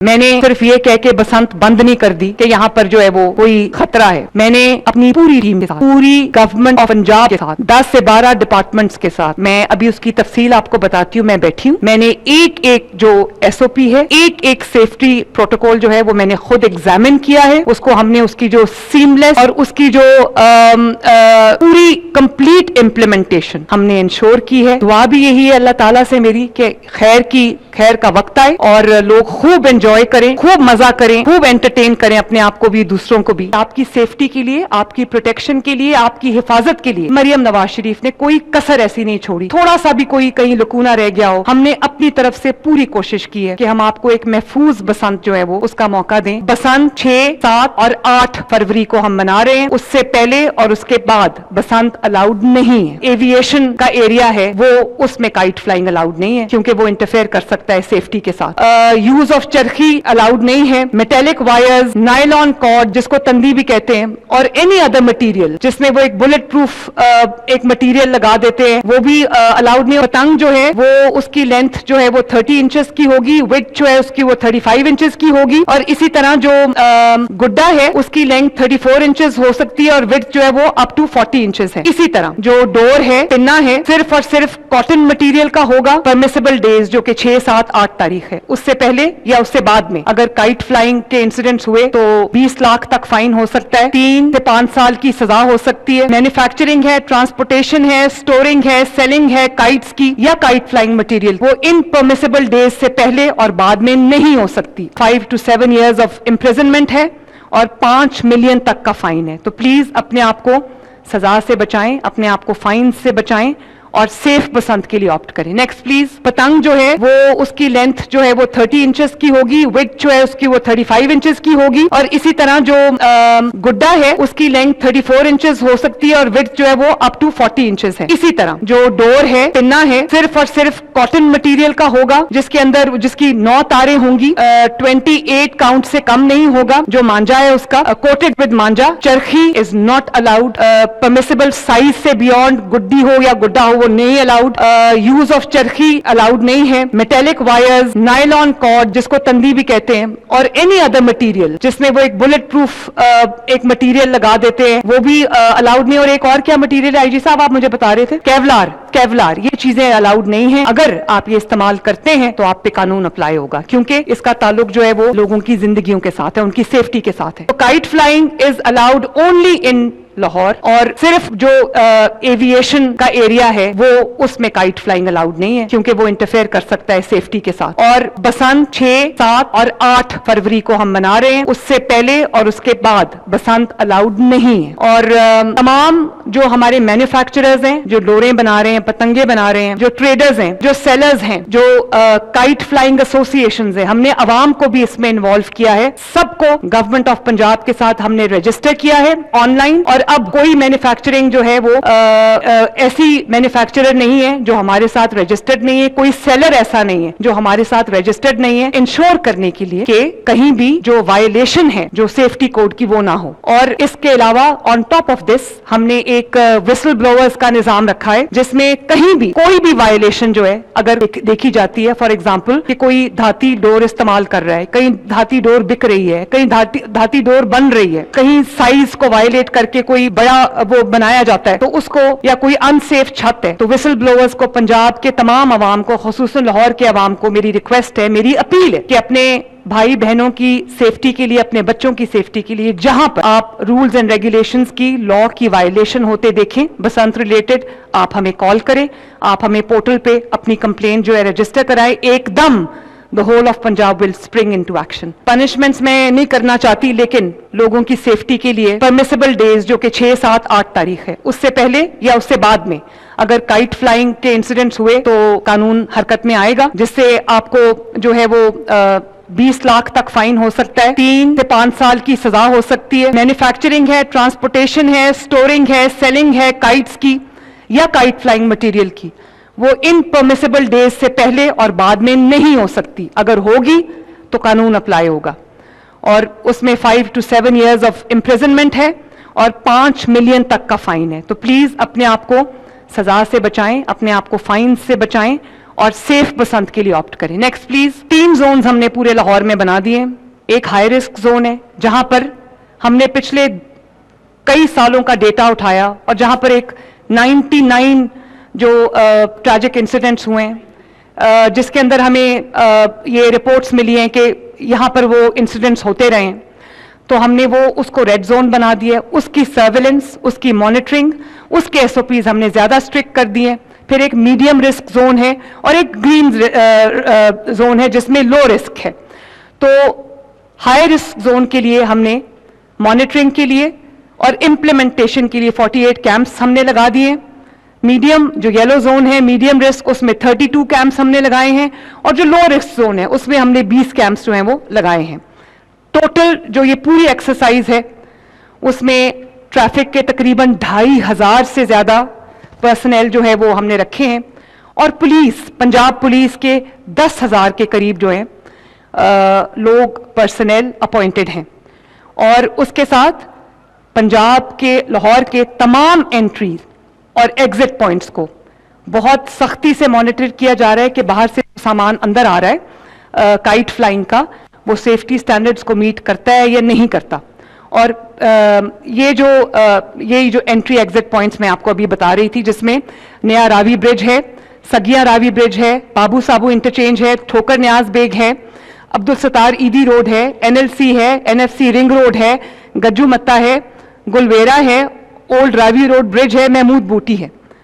मैंने सिर्फ ये कह के बसंत बंद नहीं कर दी कि यहाँ पर जो है वो कोई खतरा है। मैंने अपनी पूरी टीम के साथ, पूरी गवर्नमेंट ऑफ पंजाब के साथ, 10 से 12 डिपार्टमेंट्स के साथ, मैं अभी उसकी तफसील आपको बताती हूँ, मैं बैठी हूँ। मैंने एक एक जो SOP है, एक एक सेफ्टी प्रोटोकॉल जो है वो मैंने खुद एग्जामिन किया है। उसको हमने उसकी जो सीमलेस और उसकी जो पूरी कंप्लीट इम्प्लीमेंटेशन हमने इंश्योर की है। दुआ भी यही है अल्लाह ताला से मेरी कि खैर का वक्त आए और लोग खूब एंजॉय करें, खूब मजा करें, खूब एंटरटेन करें अपने आप को भी, दूसरों को भी। आपकी सेफ्टी के लिए, आपकी प्रोटेक्शन के लिए, आपकी हिफाजत के लिए मरियम नवाज शरीफ ने कोई कसर ऐसी नहीं छोड़ी। थोड़ा सा भी कोई कहीं लकूना रह गया हो, हमने अपनी तरफ से पूरी कोशिश की है कि हम आपको एक महफूज बसंत जो है वो उसका मौका दें। बसंत 6, 7 और 8 फरवरी को हम मना रहे हैं। उससे पहले और उसके बाद बसंत अलाउड नहीं है। एविएशन का एरिया है वो, उसमें काइट फ्लाइंग अलाउड नहीं है क्योंकि वो इंटरफेयर कर सकता है सेफ्टी के साथ। यूज ऑफ चरखी अलाउड नहीं है। मेटेलिक वायर्स, नायलॉन कॉर्ड जिसको तंदी भी कहते हैं, और एनी अदर मटेरियल जिसमें वो एक बुलेट प्रूफ एक मटेरियल लगा देते हैं, वो भी अलाउड नहीं है। पतंग जो है वो, उसकी लेंथ जो है वो 30 इंचेस की होगी, विड्थ जो है उसकी वो 35 इंचेस की होगी, और इसी तरह जो गुड्डा है उसकी लेंथ 34 इंचेस हो सकती है और विड्थ जो है वो अप टू 40 इंचेस है। इसी तरह जो डोर है, पिन्ना है, सिर्फ और सिर्फ कॉटन मटेरियल का होगा। परमिसेबल डेज जो कि 6, 7, 8 तारीख है, उससे पहले या उससे बाद में अगर काइट फ्लाइंग के इंसिडेंट्स हुए तो 20 लाख तक फाइन हो सकता है, 3 से 5 साल की सजा हो सकती है। मैन्युफैक्चरिंग है, ट्रांसपोर्टेशन है, स्टोरिंग है, सेलिंग है काइट्स की या काइट फ्लाइंग मटेरियल, वो इन परमिसेबल डेज से पहले और बाद में नहीं हो सकती। 5 to 7 years ऑफ इम्प्रिजनमेंट है और 5 मिलियन तक का फाइन है। तो प्लीज अपने आप को सजा से बचाएं, अपने आप को फाइन से बचाएं और सेफ बसंत के लिए ऑप्ट करें। Next please. पतंग जो है वो, उसकी लेंथ जो है वो 30 इंचेस की होगी, विड्थ जो है उसकी वो 35 इंचेस की होगी, और इसी तरह जो गुड्डा है उसकी लेंथ 34 इंचेस हो सकती है और विड्थ जो है वो अप टू 40 इंचेस है। इसी तरह जो डोर है, पिन्ना है, सिर्फ और सिर्फ कॉटन मटेरियल का होगा, जिसके अंदर जिसकी 9 तारें होंगी, 28 काउंट से कम नहीं होगा। जो मांझा है उसका coated with Manjha. Charkhi is not allowed. Permissible size से बियॉन्ड गुड्डी हो या गुड्डा हो वो नहीं allowed. Use of Charkhi allowed नहीं है। मेटेलिक वायर्स, नायलॉन कॉर्ड जिसको तंदी भी कहते हैं, और एनी अदर मटेरियल जिसमें वो एक बुलेट प्रूफ एक मटेरियल लगा देते हैं, वो भी अलाउड नहीं। और एक और क्या मटेरियल है आईजी साहब आप मुझे बता रहे थे? केवलार, ये चीजें अलाउड नहीं है। अगर आप ये इस्तेमाल करते हैं तो आप पे कानून अप्लाई होगा क्योंकि इसका ताल्लुक जो है वो लोगों की जिंदगियों के साथ है, उनकी सेफ्टी के साथ है। तो kite flying is allowed only in Lahore, और सिर्फ जो एविएशन का एरिया है वो, उसमें काइट फ्लाइंग अलाउड नहीं है क्योंकि वो इंटरफेयर कर सकता है सेफ्टी के साथ। और बसंत 6, 7 और 8 फरवरी को हम मना रहे हैं। उससे पहले और उसके बाद बसंत अलाउड नहीं है। और तमाम जो हमारे मैन्युफैक्चरर्स हैं, जो डोरें बना रहे हैं, पतंगे बना रहे हैं, जो ट्रेडर्स हैं, जो सेलर्स हैं, जो काइट फ्लाइंग एसोसिएशंस हैं, हमने अवाम को भी इसमें इन्वॉल्व किया है। सबको गवर्नमेंट ऑफ पंजाब के साथ हमने रजिस्टर किया है ऑनलाइन, और अब कोई मैन्युफैक्चरिंग जो है वो ऐसी मैन्युफैक्चरर नहीं है जो हमारे साथ रजिस्टर्ड नहीं है, कोई सेलर ऐसा नहीं है जो हमारे साथ रजिस्टर्ड नहीं है, इंश्योर करने के लिए कि कहीं भी जो वायलेशन है जो सेफ्टी कोड की वो ना हो। और इसके अलावा ऑन टॉप ऑफ दिस हमने एक विसल ब्लोअर्स का निजाम रखा है जिसमें कहीं भी कोई भी वायलेशन जो है अगर देखी जाती है, फॉर एग्जाम्पल कि कोई धाती डोर इस्तेमाल कर रहा है, कहीं धाती डोर बिक रही है, कहीं धाती डोर बन रही है, कहीं साइज को वायलेट करके कोई बड़ा वो बनाया जाता है तो उसको, या कोई अनसेफ छत है, तो विसल ब्लोअर्स को, पंजाब के तमाम अवाम को, खुसूसन लाहौर के अवाम को मेरी रिक्वेस्ट है, मेरी अपील है कि अपने भाई बहनों की सेफ्टी के लिए, अपने बच्चों की सेफ्टी के लिए, जहां पर आप रूल्स एंड रेगुलेशंस की, लॉ की वायलेशन होते देखें बसंत रिलेटेड, आप हमें कॉल करें, आप हमें पोर्टल पे अपनी कंप्लेंट जो है रजिस्टर कराएं। एकदम The whole of Punjab will spring into action. Punishments मैं नहीं करना चाहती, लेकिन लोगों की सेफ्टी के लिए परमिसेबल डेज जो कि 6, 7, 8 तारीख है, उससे पहले या उससे बाद में अगर काइट फ्लाइंग के इंसिडेंट्स हुए तो कानून हरकत में आएगा, जिससे आपको जो है वो 20 लाख तक फाइन हो सकता है, 3 से 5 साल की सजा हो सकती है। मैन्युफैक्चरिंग है, ट्रांसपोर्टेशन है, स्टोरिंग है, सेलिंग है काइट्स की या काइट फ्लाइंग मटेरियल की, वो इन परमिसेबल डेज से पहले और बाद में नहीं हो सकती। अगर होगी तो कानून अप्लाई होगा और उसमें 5 to 7 years ऑफ इम्प्रिजनमेंट है और 5 मिलियन तक का फाइन है। तो प्लीज अपने आप को सजा से बचाएं, अपने आप को फाइन से बचाएं और सेफ बसंत के लिए ऑप्ट करें। Next please. 3 जोन्स हमने पूरे लाहौर में बना दिए। एक हाई रिस्क जोन है जहां पर हमने पिछले कई सालों का डेटा उठाया और जहां पर एक 99 जो ट्रैजिक इंसिडेंट्स हुए हैं, जिसके अंदर हमें ये रिपोर्ट्स मिली हैं कि यहां पर वो इंसिडेंट्स होते रहे हैं, तो हमने वो उसको रेड जोन बना दिया। उसकी सर्वेलेंस, उसकी मॉनिटरिंग, उसके एसओपीज हमने ज्यादा स्ट्रिक्ट कर दिए। फिर एक मीडियम रिस्क जोन है और एक ग्रीन जोन है जिसमें लो रिस्क है। तो हाई रिस्क जोन के लिए हमने मॉनिटरिंग के लिए और इम्प्लीमेंटेशन के लिए 48 कैंप्स हमने लगा दिए। मीडियम जो येलो जोन है, मीडियम रिस्क, उसमें 32 कैंप्स हमने लगाए हैं और जो लो रिस्क जोन है उसमें हमने 20 कैंप्स जो हैं वो लगाए हैं। टोटल जो ये पूरी एक्सरसाइज है उसमें ट्रैफिक के तकरीबन 2500 से ज्यादा पर्सनल जो है वो हमने रखे हैं और पुलिस, पंजाब पुलिस के 10,000 के करीब जो है लोग पर्सनल अपॉइंटेड हैं। और उसके साथ पंजाब के लाहौर के तमाम एंट्री और एग्जिट पॉइंट्स को बहुत सख्ती से मॉनिटर किया जा रहा है कि बाहर से सामान अंदर आ रहा है काइट फ्लाइंग का, वो सेफ्टी स्टैंडर्ड्स को मीट करता है या नहीं करता। और ये जो एंट्री एग्जिट पॉइंट्स मैं आपको अभी बता रही थी, जिसमें नया रावी ब्रिज है, सगिया रावी ब्रिज है, बाबू साबू इंटरचेंज है, ठोकर न्याज बेग है, अब्दुल सत्तार ईदी रोड है, एनएलसी है, एनएफसी रिंग रोड है, गज्जू मत्ता है, गुलवेरा है, ओल्ड रावी रोड ब्रिज है, महमूद बूटी है।